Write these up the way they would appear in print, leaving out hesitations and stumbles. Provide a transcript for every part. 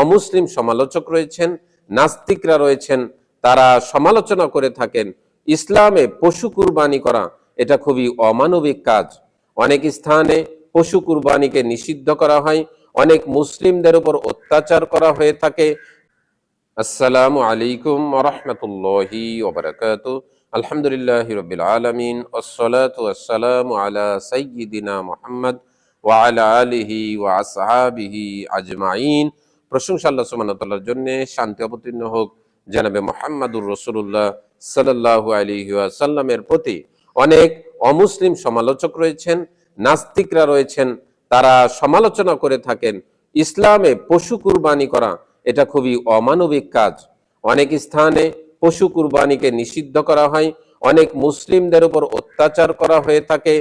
অমুসলিম সমালোচক রয়েছেন, নাস্তিকরা রয়েছেন, তারা সমালোচনা করে থাকেন ইসলামে পশু কুরবানি করা এটা খুবই অমানবিক কাজ। অনেক স্থানে পশু কুরবানিকে নিষিদ্ধ করা হয়, অনেক মুসলিমদের উপর অত্যাচার করা হয়ে থাকে। আসসালামু আলাইকুম ওয়া রাহমাতুল্লাহি ওয়া বারাকাতুহু। আলহামদুলিল্লাহি রাব্বিল আলামিন, ওয়াসসালাতু ওয়াসসালামু আলা সাইয়্যিদিনা মুহাম্মদ ওয়া আলা আলিহি ওয়া আসহাবিহি আজমাইন। প্রশংসা আল্লাহ সুবহানাহু ওয়া তাআলার জন্য, শান্তি অবতীর্ণ হোক জনাবে মুহাম্মদুর রাসূলুল্লাহ সাল্লাল্লাহু আলাইহি ওয়াসাল্লামের প্রতি। অনেক অমুসলিম সমালোচক রয়েছেন, নাস্তিকরা রয়েছেন, তারা সমালোচনা করে থাকেন ইসলামে পশু কুরবানি করা এটা খুবই অমানবিক কাজ। অনেক স্থানে পশু কুরবানিকে নিষিদ্ধ করা হয়, অনেক মুসলিমদের উপর অত্যাচার করা হয়ে থাকে।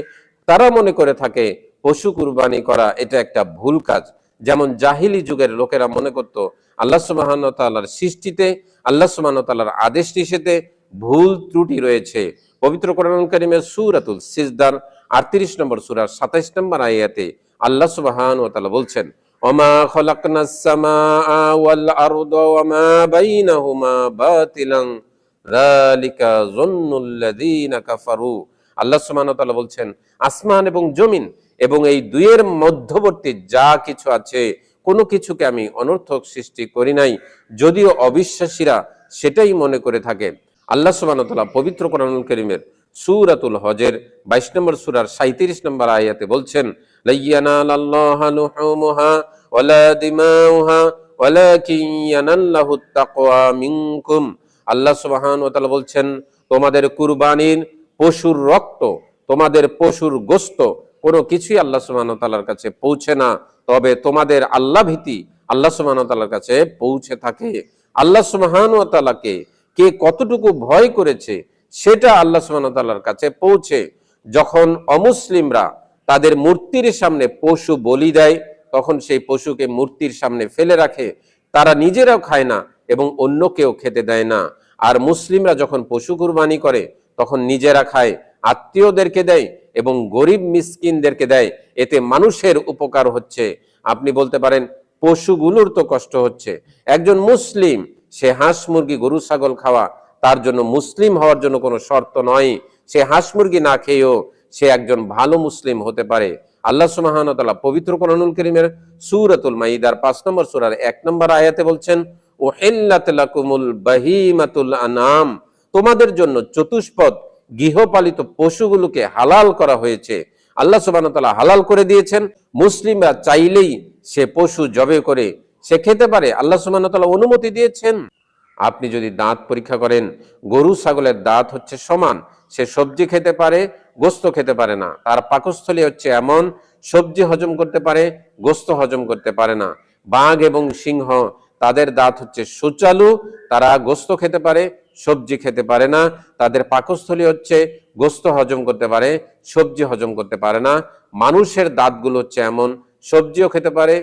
তারা মনে করে থাকে পশু কুরবানি করা এটা একটা ভুল কাজ। যেমন জাহিলি যুগের লোকেরা মনে করত আল্লাহ সুবহানাহু ওয়া তাআলার সৃষ্টিতে, আল্লাহ সুবহানাহু ওয়া তাআলার আদেশ নিষেধে ভুল ত্রুটি রয়েছে। পবিত্র কোরআনুল কারীমের সূরাতুল সিজদার 38 নম্বর সূরার 27 নম্বর আয়াতে আল্লাহ সুবহানাহু ওয়া তাআলা বলছেন, ওমা খলাকনাস সামাআ ওয়াল আরদা ওয়ামা বাইনাহুমা বাতিলান যালিকা যন্নুল লাযিনা কাফারু। আল্লাহ সুবহানাহু ওয়া তাআলা বলছেন, আসমান এবং জমিন এবং এই দুইয়ের মধ্যবর্তী যা কিছু আছে কোনো কিছুকে আমি অনর্থক সৃষ্টি করি নাই, যদিও অবিশ্বাসীরা সেটাই মনে করে থাকে। আল্লাহ সুবহানাহু ওয়া তাআলা পবিত্র কোরআনুল কারীমের সূরাতুল হজের 22 নম্বর সূরার 37 নম্বর আয়াতে বলছেন, লাইয়ানালাল্লাহু লুহুমুহা ওয়ালা দিমাউহা ওয়ালাকিন ইয়ানাল্লাহুত তাকওয়া মিনকুম। আল্লাহ সুবহানাহু ওয়া তাআলা বলছেন, তোমাদের কুরবানির পশুর রক্ত, তোমাদের পশুর গোশত কোনো কিছুই আল্লাহ সুবহানাহু ওয়া তাআলার কাছে পৌঁছে না, তবে তোমাদের আল্লাহ ভীতি আল্লাহ সুবহানাহু ওয়া তাআলার কাছে পৌঁছে থাকে। আল্লাহ সুবহানাহু ওয়া তাআলাকে কে কতটুকু ভয় করেছে সেটা আল্লাহ সুবহানাহু ওয়া তাআলার কাছে পৌঁছে। যখন অমুসলিমরা তাদের মূর্তির সামনে পশু বলি দেয়, তখন সেই পশুকে মূর্তির সামনে ফেলে রাখে, তারা নিজেরাও খায় না এবং অন্যকেও খেতে দেয় না। আর মুসলিমরা যখন পশু কুরবানি করে তখন নিজেরা খায়, আত্মীয়দেরকে দেয় এবং গরিব মিসকিনদেরকে দেয়। এতে মানুষের উপকার হচ্ছে। আপনি বলতে পারেন পশুগুলোর তো কষ্ট হচ্ছে। একজন মুসলিম সে হাঁস মুরগি গরু ছাগল খাওয়া তার জন্য মুসলিম হওয়ার জন্য কোনো শর্ত নয়। সে হাঁস মুরগি না খেয়েও সে একজন ভালো মুসলিম হতে পারে। আল্লাহ সুবহানাহু ওয়া তাআলা পবিত্র কোরআনুল কারীমের সূরাতুল মাইদার 5 নম্বর সূরার 1 নম্বর আয়াতে বলছেন, উহিল্লাত লাকুমুল বাহিমাতুল আনাম, তোমাদের জন্য চতুষ্পদ গৃহপালিত পশুগুলোকে হালাল করা হয়েছে। আল্লাহ সুবহানাহু ওয়া তাআলা হালাল করে দিয়েছেন। মুসলিমরা চাইলেই সে পশু জবে করে সে খেতে পারে, আল্লাহ সুবহানাহু ওয়া তাআলা অনুমতি দিয়েছেন। আপনি যদি দাঁত পরীক্ষা করেন, গরু ছাগলের দাঁত হচ্ছে সমান, সে সবজি খেতে পারে, গোশত খেতে পারে না। তার পাকস্থলী হচ্ছে এমন, সবজি হজম করতে পারে, গোশত হজম করতে পারে না। বাঘ এবং সিংহ তাদের দাঁত হচ্ছে সুচালু, তারা গোশত খেতে পারে, সবজি খেতে পারে না। তাদের পাকস্থলী হচ্ছে গোশত হজম করতে পারে, সবজি হজম করতে পারে না। মানুষের দাঁতগুলো হচ্ছে এমন, সবজিও খেতে পারে,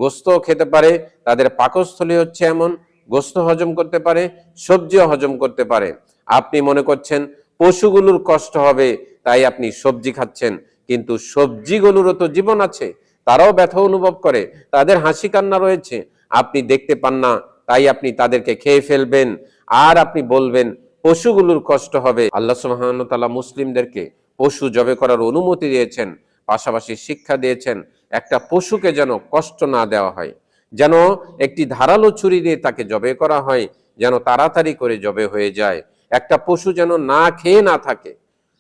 গোশতও খেতে পারে। তাদের পাকস্থলী হচ্ছে এমন, গোশত হজম করতে পারে, সবজিও হজম করতে পারে। আপনি মনে করছেন পশুগুলোর কষ্ট হবে তাই আপনি সবজি খাচ্ছেন, কিন্তু সবজিগুলোরও তো জীবন আছে, তারাও ব্যথা অনুভব করে, তাদের হাসি কান্না রয়েছে। আপনি দেখতে পান না তাই আপনি তাদেরকে খেয়ে ফেলবেন আর আপনি বলবেন পশুগুলোর কষ্ট হবে। আল্লাহ সুবহানাহু ওয়া তাআলা মুসলিমদেরকে পশু জবে করার অনুমতি দিয়েছেন, পাশাপাশি শিক্ষা দিয়েছেন একটা পশুকে যেন কষ্ট না দেওয়া হয়, যেন একটি ধারালো ছুরি দিয়ে তাকে জবে করা হয়, যেন তাড়াতাড়ি করে জবে হয়ে যায়। একটা পশু যেন না খেয়ে না থাকে,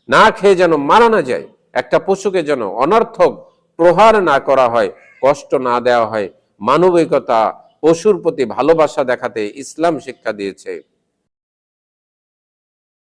না খেয়ে যেন মারা না যায়। একটা পশুকে যেন অনর্থক প্রহার না করা হয়, কষ্ট না দেওয়া হয়। মানবিকতা, পশুর প্রতি ভালোবাসা দেখাতে ইসলাম শিক্ষা দিয়েছে।